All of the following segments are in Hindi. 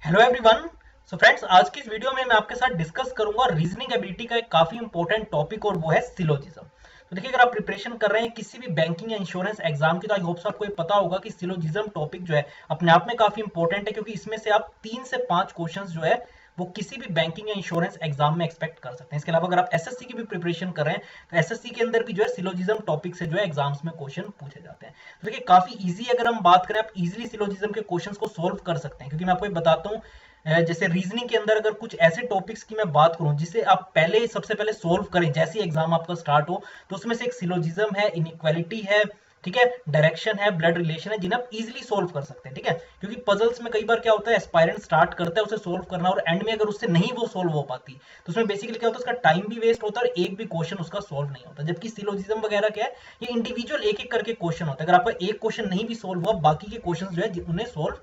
Hello everyone. सो फ्रेंड्स, आज की इस वीडियो में मैं आपके साथ डिस्कस करूंगा रीजनिंग एबिलिटी का एक काफी इंपॉर्टेंट टॉपिक और वो है सिलोजिज्म। तो देखिए, अगर आप प्रिपरेशन कर रहे हैं किसी भी बैंकिंग या इंश्योरेंस एग्जाम की तो आई होप आपको ये पता होगा कि सिलोजिज्म टॉपिक जो है अपने आप में काफी इंपॉर्टेंट है, क्योंकि इसमें से आप 3 से 5 क्वेश्चंस जो है वो किसी भी बैंकिंग या इंश्योरेंस एग्जाम में एक्सपेक्ट कर सकते हैं। इसके अलावा अगर आप एसएससी की भी प्रिपरेशन कर रहे हैं तो एसएससी के अंदर भी जो है सिलोजिज्म टॉपिक से जो है एग्जाम्स में क्वेश्चन पूछे जाते हैं। तो देखिए, काफी इजी, अगर हम बात करें आप इजीली सिलोजिज्म के क्वेश्चंस को सोल्व कर सकते हैं, क्योंकि मैं आपको ये बताता हूँ जैसे रीजनिंग के अंदर अगर कुछ ऐसे टॉपिक्स की मैं बात करूं जिसे आप पहले सबसे पहले सोल्व करें जैसे एग्जाम आपका स्टार्ट हो, तो उसमें से एक सिलोजिज्म है, इनइक्वालिटी है, ठीक है, डायरेक्शन है, ब्लड रिलेशन है, जिन्हें आप इजीली सोल्व कर सकते हैं। ठीक है, क्योंकि पजल्स में कई बार क्या होता है, एस्पायरेंट स्टार्ट करता है उसे सोल्व करना और एंड में अगर उससे नहीं वो सोल्व हो पाती तो उसमें बेसिकली क्या होता है, उसका टाइम भी वेस्ट होता है और एक भी क्वेश्चन उसका सोल्व नहीं होता। जबकि सिलोजिज्म वगैरह क्या है, ये इंडिविजुअल एक एक करके क्वेश्चन होता है। अगर आपका एक क्वेश्चन नहीं भी सोल्व हुआ, बाकी के क्वेश्चन जो है उन्हें सोल्व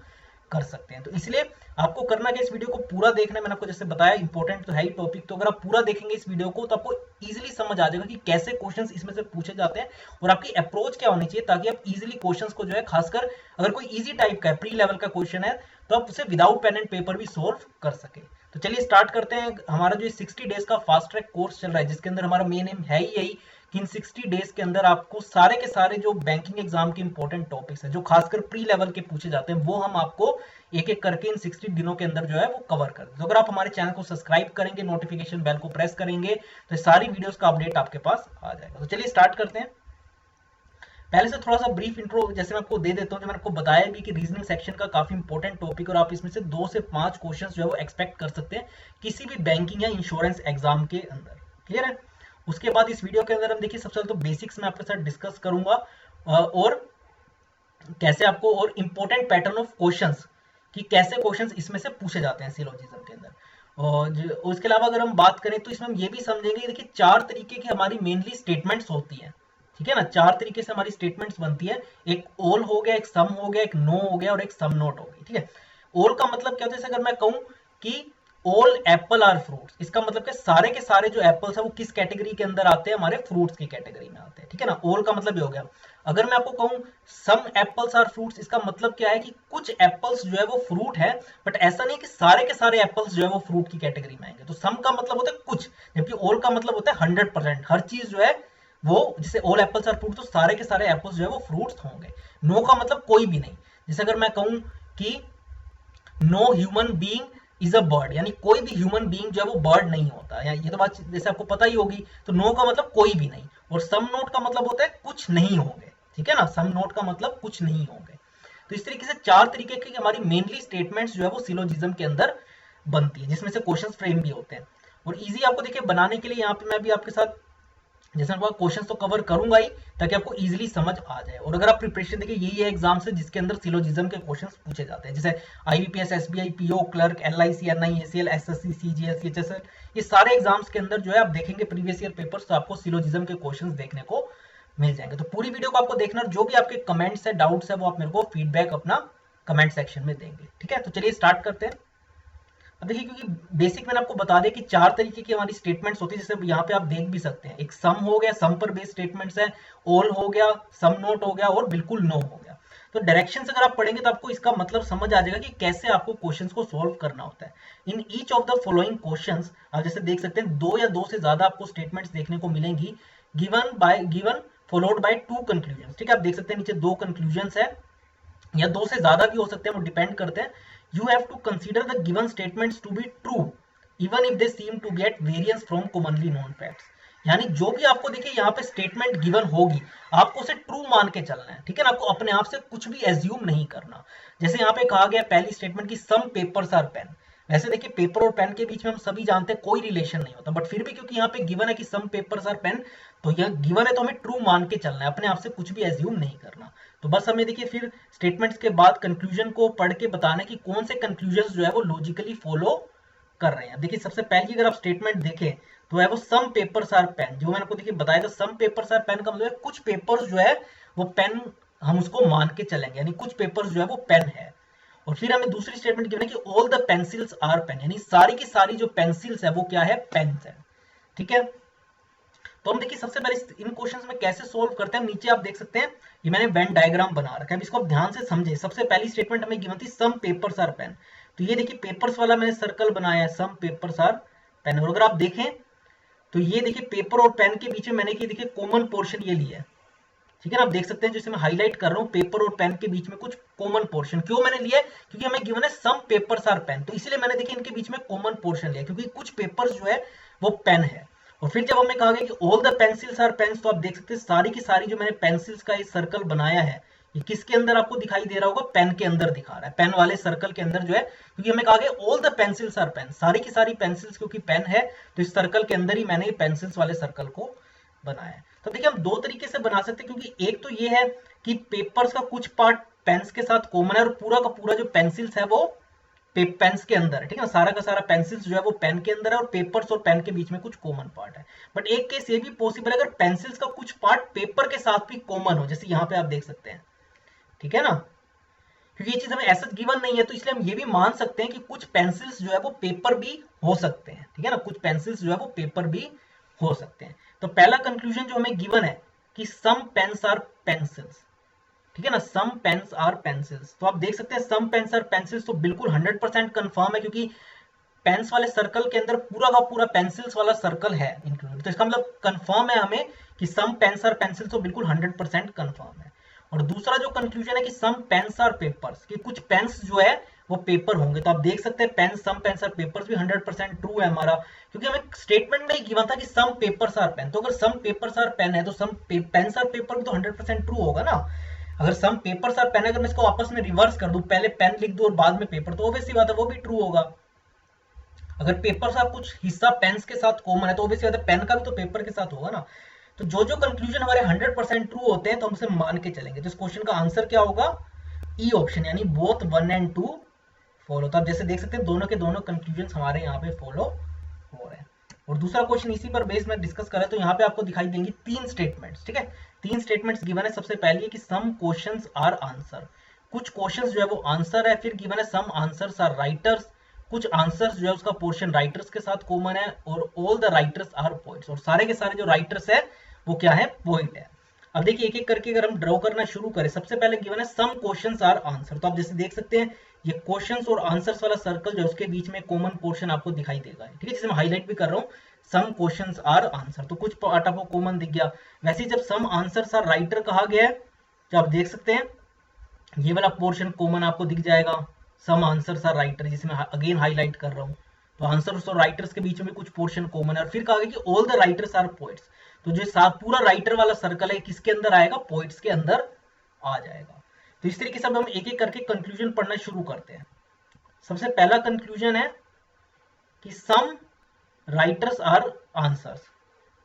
कर सकते हैं। तो इसलिए आपको करना क्या, इस वीडियो को पूरा देखना है। मैंने आपको जैसे बताया इंपॉर्टेंट तो है ही टॉपिक, तो अगर आप पूरा देखेंगे इस वीडियो को तो आपको इजीली समझ आ जाएगा कि कैसे क्वेश्चंस इसमें से पूछे जाते हैं और आपकी अप्रोच क्या होनी चाहिए, ताकि आप इजीली क्वेश्चंस को जो है, खासकर अगर कोई इजी टाइप का है, प्री लेवल का क्वेश्चन है, तो आप उसे विदाउट पेन एंड पेपर भी सोल्व कर सके। तो चलिए स्टार्ट करते हैं। हमारा जो 60 डेज का फास्ट ट्रैक कोर्स चल रहा है, जिसके अंदर हमारा मेन एम है ही यही कि इन 60 डेज के अंदर आपको सारे के सारे जो बैंकिंग एग्जाम के इंपॉर्टेंट टॉपिक्स हैं, जो खासकर प्री लेवल के पूछे जाते हैं, वो हम आपको एक एक करके इन 60 दिनों के अंदर जो है वो कवर कर दे। तो अगर आप हमारे चैनल को सब्सक्राइब करेंगे, नोटिफिकेशन बेल को प्रेस करेंगे, तो सारी वीडियोस का अपडेट आपके पास आ जाएगा। तो चलिए स्टार्ट करते हैं। पहले से थोड़ा सा ब्रीफ इंट्रो जैसे मैं आपको दे देता हूँ, जो मैंने आपको बताया भी कि रीजनिंग सेक्शन का काफी इंपॉर्टेंट टॉपिक और आप इसमें से 2 से 5 क्वेश्चन जो है वो एक्सपेक्ट कर सकते हैं किसी भी बैंकिंग या इंश्योरेंस एग्जाम के अंदर। क्लियर है? उसके बाद इस वीडियो के अंदर हम देखिए, सबसे पहले तो बेसिक्स में आपके साथ डिस्कस करूंगा और कैसे आपको, और इंपॉर्टेंट पैटर्न ऑफ क्वेश्चंस कि कैसे क्वेश्चंस इसमें से पूछे जाते हैं सिलोजिज्म के अंदर। और उसके अलावा अगर हम बात करें तो इसमें हम ये भी समझेंगे, देखिए 4 तरीके की हमारी मेनली स्टेटमेंट्स होती हैं। ठीक है ना, 4 तरीके से हमारी स्टेटमेंट्स बनती है। एक ऑल हो गया, एक सम हो गया, एक नो हो गया और एक सम नोट हो गई। ठीक है, ऑल का मतलब क्या होता है, जैसे अगर मैं कहूं कि ऑल एप्पल आर फ्रूट्स, इसका मतलब क्या, सारे के सारे जो एप्पल्स है वो किस कैटेगरी के अंदर आते हैं, हमारे फ्रूट्स की कैटेगरी में आते हैं। ठीक है ना, ऑल का मतलब ये हो गया। अगर मैं आपको कहूं सम एप्पल्स आर फ्रूट्स, इसका मतलब क्या है कि कुछ एप्पल्स जो है वो फ्रूट है, बट ऐसा नहीं कि सारे के सारे एप्पल्स जो है वो फ्रूट की कैटेगरी में आएंगे। तो सम का मतलब होता है कुछ, जबकि ऑल का मतलब होता है 100%, हर चीज जो है वो, जैसे ऑल एप्पल्स आर फ्रूट तो सारे के सारे एप्पल्स जो है वो फ्रूट्स होंगे। नो का मतलब कोई भी नहीं। जैसे अगर मैं कहूं कि no human being is a bird, यानी कोई भी ह्यूमन बीइंग जो है वो बर्ड नहीं होता है, ये तो बात जैसे आपको पता ही होगी। तो नो का मतलब कोई भी नहीं, और सम नोट का मतलब होता है कुछ नहीं होंगे। ठीक है ना, सम नोट का मतलब कुछ नहीं होंगे। तो इस तरीके से 4 तरीके की हमारी मेनली स्टेटमेंट्स जो है वो सिलोजिज्म के अंदर बनती है, जिसमें से क्वेश्चन फ्रेम भी होते हैं। और इजी आपको देखिए बनाने के लिए यहाँ पे मैं भी आपके साथ जैसे मैं क्वेश्चन तो कवर करूंगा ही, ताकि आपको इजीली समझ आ जाए। और अगर आप प्रिपरेशन देखिए, यही है एग्जाम से जिसके अंदर सिलोजिज्म के क्वेश्चंस पूछे जाते हैं, जैसे IBPS, SBI, PO clerk, LIC, NI, ACL, SSC, CGL, CHSL, ये सारे एग्जाम्स के अंदर जो है आप देखेंगे प्रीवियस ईयर पेपर्स, तो आपको सिलोजिज्म के क्वेश्चंस देखने को मिल जाएंगे। तो पूरी वीडियो को आपको देखना, और जो भी आपके कमेंट्स है, डाउट्स है, वो आप मेरे को फीडबैक अपना कमेंट सेक्शन में देंगे। ठीक है, तो चलिए स्टार्ट करते हैं। अब देखिए, क्योंकि बेसिक मैंने आपको बता दिया कि 4 तरीके की हमारी स्टेटमेंट्स होती है, जैसे यहाँ पे आप देख भी सकते हैं, एक सम हो गया, सम पर बेस्ड स्टेटमेंट्स है, ऑल हो गया, सम नोट हो गया और बिल्कुल नो हो गया। तो डायरेक्शन अगर आप पढ़ेंगे तो आपको इसका मतलब समझ आ जाएगा कि कैसे आपको क्वेश्चंस को सोल्व करना होता है। In each of the following questions आप जैसे देख सकते हैं, 2 या 2 से ज्यादा आपको स्टेटमेंट्स देखने को मिलेंगी, गिवन फॉलोड बाय 2 कंक्लूजन। ठीक है, आप देख सकते हैं नीचे 2 कंक्लूजन है, या 2 से ज्यादा भी हो सकते हैं, वो डिपेंड करते हैं। You have to consider the given statements to be true even if they seem to be at variance from commonly known facts. यानी जो भी आपको देखिए यहाँ पे स्टेटमेंट गिवन होगी, आपको उसे ट्रू मान के चलना है। ठीक है ना, आपको अपने आप से कुछ भी एज्यूम नहीं करना। जैसे यहाँ पे कहा गया पहली स्टेटमेंट की सम पेपर्स आर पेन, वैसे देखिए पेपर और पेन के बीच में हम सभी जानते हैं कोई रिलेशन नहीं होता, बट फिर भी क्योंकि यहाँ पे गिवन है कि सम पेपर्स आर पेन, तो यह गिवन है तो हमें ट्रू मान के चलना है, अपने आप से कुछ भी एज्यूम नहीं करना। तो बस हमें देखिए फिर स्टेटमेंट्स के बाद कंक्लूजन को पढ़ के बताना कि कौन से कंक्लूजन जो है वो लॉजिकली फॉलो कर रहे हैं। देखिए सबसे पहले अगर आप स्टेटमेंट देखें तो है वो सम पेपर्स आर पेन, जो मैंने आपको देखिए बताया था, सम पेपर्स आर पेन का मतलब है कुछ पेपर्स जो है वो पेन, हम उसको मान के चलेंगे, यानी कुछ पेपर्स जो है वो पेन है। और फिर हमें दूसरी स्टेटमेंट गिवन है कि all the pencils are pen, यानी सारी की सारी जो पेंसिल्स है वो क्या है, पेन है। ठीक है, तो हम देखिए सबसे पहले इन क्वेश्चंस में कैसे सोल्व करते हैं। नीचे आप देख सकते हैं, ये मैंने वेन डायग्राम बना रखा है, इसको आप ध्यान से समझे। सबसे पहली स्टेटमेंट हमें गिवन थी सम पेपर्स आर पेन, तो ये देखिए पेपर्स वाला मैंने सर्कल बनाया है, सम पेपर्स आर पेन। और अगर आप देखें तो ये देखिए पेपर और पेन के बीच में मैंने की देखिए कॉमन पोर्शन ये लिया है, ठीक है ना। आप देख सकते हैं जैसे मैं हाईलाइट कर रहा हूँ, पेपर और पेन के बीच में कुछ कॉमन पोर्शन। क्यों मैंने लिया है? क्योंकि हमें गिवन है सम पेपर्स आर पेन, तो इसीलिए मैंने देखिए इनके बीच में कॉमन पोर्शन लिया, क्योंकि कुछ पेपर्स जो है वो पेन है। और फिर जब हमें कहा गया कि all the pencils are pens, तो आप देख सकते हैं सारी की सारी जो मैंने पेंसिल्स का ये सर्कल बनाया है, ये किसके अंदर आपको दिखाई दे रहा होगा? पेन के अंदर दिखा रहा है, पेन वाले सर्कल के अंदर जो है, क्योंकि हमें कहा गया all the pencils are pen, सारी की सारी पेंसिल्स क्योंकि पेन है, तो इस सर्कल के अंदर ही मैंने पेंसिल्स वाले सर्कल को बनाया है। तो देखिए हम दो तरीके से बना सकते हैं, क्योंकि एक तो ये है कि पेपर्स का कुछ पार्ट पेन्स के साथ कॉमन है और पूरा का पूरा जो पेंसिल्स है वो पेन्स के अंदर है, ठीक है। सारा का सारा पेंसिल्स जो है वो पेन के अंदर है और पेपर्स और पेन के बीच में कुछ कॉमन पार्ट है। बट एक केस ये भी पॉसिबल है अगर पेंसिल्स का कुछ पार्ट पेपर के साथ भी कॉमन हो, जैसे यहाँ पे आप देख सकते हैं, ठीक है ना। क्योंकि ये चीज हमें ऐसा गिवन नहीं है, तो इसलिए हम ये भी मान सकते हैं कि कुछ पेंसिल्स जो है वो पेपर भी हो सकते हैं, ठीक है ना। कुछ पेंसिल्स जो है वो पेपर भी हो सकते हैं। तो पहला कंक्लूजन जो हमें गिवन है कि सम पेन्स आर पेंसिल्स, ठीक है ना, सम पेन्स आर पेंसिल्स। तो आप देख सकते हैं सम पेन्स आर पेंसिल्स, तो बिल्कुल 100% कंफर्म है, क्योंकि पेन्स वाले सर्कल के अंदर पूरा का पूरा पेंसिल्स वाला सर्कल है इंक्लूड। तो इसका मतलब कंफर्म है हमें कि सम पेन्स आर पेंसिल्स, तो बिल्कुल 100% कंफर्म है। और दूसरा जो कंक्लूजन है कि सम पेन्स आर पेपर्स, कि कुछ पेन्स जो है वो पेपर होंगे। तो आप देख सकते हैं pen some pens are papers भी 100% ट्रू है हमारा, क्योंकि हमें स्टेटमेंट में ही गिवन था कि सम पेपर्स आर पेन। तो अगर सम पेपर्स आर पेन है तो सम पेन्स आर पेपर भी तो 100% ट्रू होगा ना। अगर सम पेपर्स आर पेन, अगर मैं इसको आपस में रिवर्स कर दूं, पहले पेन लिख दूं और बाद में पेपर, तो ऑब्वियसली बात है वो भी ट्रू होगा। अगर पेपर का कुछ हिस्सा पेन्स के साथ कॉमन है तो ऑब्वियसली बात है पेन का भी तो पेपर के साथ होगा ना। तो जो जो कंक्लूजन हमारे 100% ट्रू होते हैं तो हम उसे मान के चलेंगे। तो इस क्वेश्चन का आंसर क्या होगा? ई ऑप्शन, यानी बोथ 1 एंड 2 फॉलो। तो आप जैसे देख सकते हैं दोनों के दोनों कंक्लूजन हमारे यहाँ पे फॉलो हो रहे हैं। और दूसरा क्वेश्चन इसी पर बेस में डिस्कस करें तो यहाँ पे आपको दिखाई देंगी 3 स्टेटमेंट्स, ठीक है। 3 स्टेटमेंट्स गिवन है। सबसे पहली है कि सम क्वेश्चंस आर आंसर, कुछ क्वेश्चंस जो है वो आंसर है। फिर गिवन है सम आंसर्स आर राइटर्स, कुछ आंसर्स जो है उसका पोर्शन राइटर्स के साथ कॉमन है। और all the writers are poets, और सारे के सारे जो राइटर्स है वो क्या है? पोइट है। अब देखिए एक एक करके अगर हम ड्रॉ करना शुरू करें, सबसे पहले गिवन है सम क्वेश्चंस आर आंसर। तो आप जैसे देख सकते हैं ये क्वेश्चंस और आंसर्स वाला सर्कल जो है उसके बीच में कॉमन पोर्शन आपको दिखाई देगा, ठीक है। जैसे मैं हाईलाइट भी कर रहा हूँ सम क्वेश्चंस आर आंसर, तो कुछ पार्ट आपको कॉमन दिख गया। वैसे ही जब सम आंसर्स आर राइटर कहा गया है तो आप देख सकते हैं ये वाला पोर्शन कॉमन आपको दिख जाएगा, सम आंसर्स आर राइटर, जिसे मैं अगेन हाईलाइट कर रहा हूँ। तो आंसर्स और राइटर्स के बीच में कुछ पोर्शन कॉमन है। और फिर कहा गया कि all the writers are poets, तो जो साथ पूरा राइटर वाला सर्कल है किसके अंदर आएगा? पोइट्स के अंदर आ जाएगा। तो इस तरीके से हम एक एक करके कंक्लूजन पढ़ना शुरू करते हैं। सबसे पहला कंक्लूजन है कि सम राइटर्स आर आंसर्स,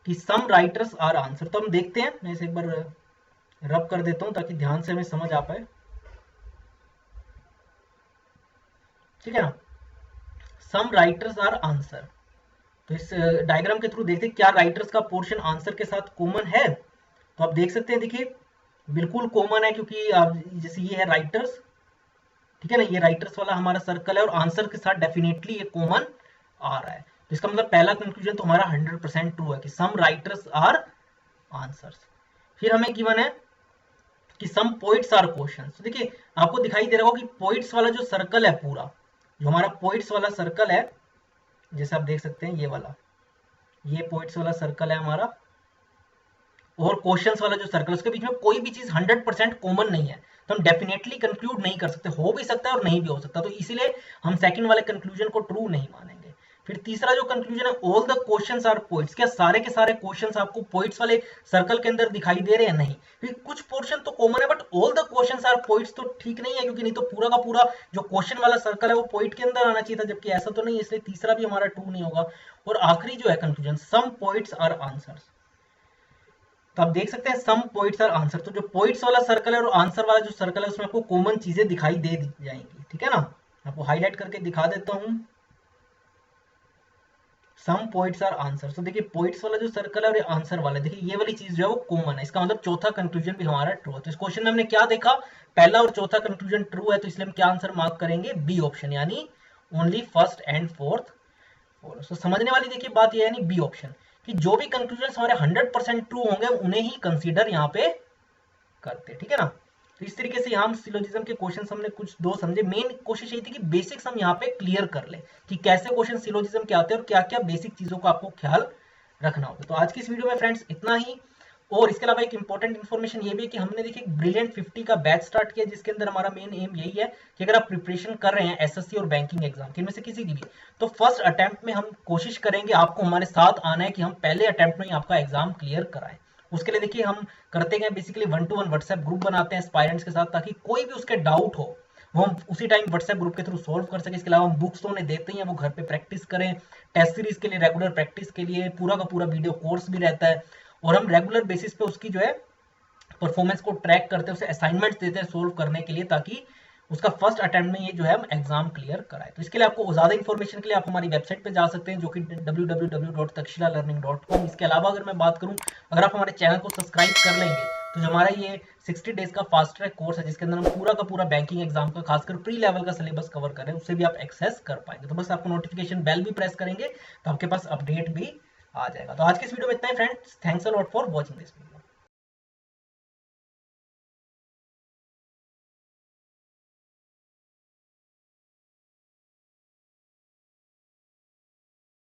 कि सम राइटर्स आर आंसर। तो हम देखते हैं, मैं इसे एक बार रब कर देता हूं ताकि ध्यान से हमें समझ आ पाए, ठीक है ना। सम राइटर्स आर आंसर, तो इस डायग्राम के थ्रू देखते हैं क्या राइटर्स का पोर्शन आंसर के साथ कॉमन है। तो आप देख सकते हैं, देखिए बिल्कुल कॉमन है, क्योंकि आप जैसे ये है राइटर्स, ठीक है ना, ये राइटर्स वाला हमारा सर्कल है और आंसर के साथ डेफिनेटली ये कॉमन आ रहा है। तो इसका मतलब पहला कंक्लूजन तो हमारा 100% ट्रू है कि सम राइटर्स आर आंसर्स। फिर हमें गिवन है कि सम पोइट्स आर क्वेश्चंस। तो देखिए आपको दिखाई दे रहा होगा कि पोइट्स वाला जो सर्कल है पूरा, जो हमारा पोइट्स वाला सर्कल है, जैसे आप देख सकते हैं ये वाला, ये पोइट्स वाला सर्कल है हमारा, और क्वेश्चंस वाला जो सर्कल, उसके बीच में कोई भी चीज 100% कॉमन नहीं है, तो हम डेफिनेटली कंक्लूड नहीं कर सकते। हो भी सकता है और नहीं भी हो सकता, तो इसीलिए हम सेकंड वाले कंक्लूजन को ट्रू नहीं मानेंगे। फिर तीसरा जो कंक्लूजन है, all the questions are poets, क्या सारे के सारे क्वेश्चंस आपको पोइट्स वाले सर्कल के अंदर दिखाई दे रहे हैं? नहीं, फिर कुछ पोर्शन तो कॉमन है but all the questions are poets तो ठीक नहीं है, क्योंकि नहीं तो पूरा का पूरा जो क्वेश्चन वाला सर्कल है वो पोइट के अंदर आना चाहिए था, जबकि ऐसा तो नहीं है, इसलिए तीसरा भी हमारा ट्रू नहीं होगा। और आखिरी जो है conclusion, some poets are answers. तो आप देख सकते हैं सम पोइट्स आर आंसर, तो जो पोइट्स वाला सर्कल है और आंसर वाला जो सर्कल है उसमें आपको कॉमन चीजें दिखाई दे जाएंगी, ठीक है ना। आपको हाईलाइट करके दिखा देता हूं, सम पोइट्स आर आंसर। तो देखिए पोइट्स वाला जो सर्कल है और आंसर वाला, देखिए ये वाली चीज जो है वो कॉमन है, इसका मतलब चौथा कंक्लूजन भी हमारा ट्रू है। तो इस क्वेश्चन में हमने क्या देखा? पहला और चौथा कंक्लूजन ट्रू है, तो इसलिए हम क्या आंसर मार्क करेंगे? बी ऑप्शन, यानी only first and fourth follow. तो समझने वाली देखिए बात ये है, यानी बी ऑप्शन, कि जो भी कंक्लूजन हमारे 100% ट्रू होंगे उन्हें ही कंसीडर यहाँ पे करते, ठीक है ना। तो इस तरीके से यहाँ हम सिलोजिज्म के क्वेश्चन हमने कुछ दो समझे। मेन कोशिश यही थी कि बेसिक्स हम यहाँ पे क्लियर कर ले कि कैसे क्वेश्चन सिलोजिज्म के आते हैं और क्या क्या बेसिक चीजों का आपको ख्याल रखना होगा। तो आज की इस वीडियो में फ्रेंड्स इतना ही। और इसके अलावा एक इंपॉर्टेंट इन्फॉर्मेशन ये भी है कि हमने देखिए ब्रिलियंट 50 का बैच स्टार्ट किया, जिसके अंदर हमारा मेन एम यही है कि अगर आप प्रिपरेशन कर रहे हैं एसएससी और बैंकिंग एग्जाम की, इनमें से किसी की भी, तो फर्स्ट अटेम्प्ट में हम कोशिश करेंगे, आपको हमारे साथ आना है कि हम पहले अटेम्प्ट में ही आपका एग्जाम क्लियर कराएं। उसके लिए देखिए हम करते हैं बेसिकली 1-to-1 व्हाट्सएप ग्रुप बनाते हैं एस्पायरेंट्स के साथ, ताकि कोई भी उसके डाउट हो वो हम उसी टाइम व्हाट्सएप ग्रुप के थ्रू सॉल्व कर सके। इसके अलावा हम बुक्स तो उन्हें देते ही हैं, वो घर पे प्रैक्टिस करें, टेस्ट सीरीज के लिए रेगुलर प्रैक्टिस के लिए पूरा का पूरा वीडियो कोर्स भी रहता है, और हम रेगुलर बेसिस पे उसकी जो है परफॉर्मेंस को ट्रैक करते हैं, उसे असाइनमेंट्स देते हैं सोल्व करने के लिए, ताकि उसका फर्स्ट अटेम्प्ट में ये जो है हम एग्जाम क्लियर कराए। तो इसके लिए आपको ज्यादा इन्फॉर्मेशन के लिए आप हमारी वेबसाइट पे जा सकते हैं, जो कि www.takshilalearning.com। इसके अलावा अगर मैं बात करूं, अगर आप हमारे चैनल को सब्सक्राइब कर लेंगे तो जो हमारा ये 60 डेज का फास्ट ट्रैक कोर्स है, जिसके अंदर हम पूरा का पूरा बैंकिंग एग्जाम का खासकर प्री लेवल का सिलेबस कवर करें, उससे भी आप एक्सेस कर पाएंगे। तो बस आपको नोटिफिकेशन बेल भी प्रेस करेंगे तो आपके पास अपडेट भी आ जाएगा। तो आज के इस वीडियो में इतना ही friends, thanks a lot for watching this video.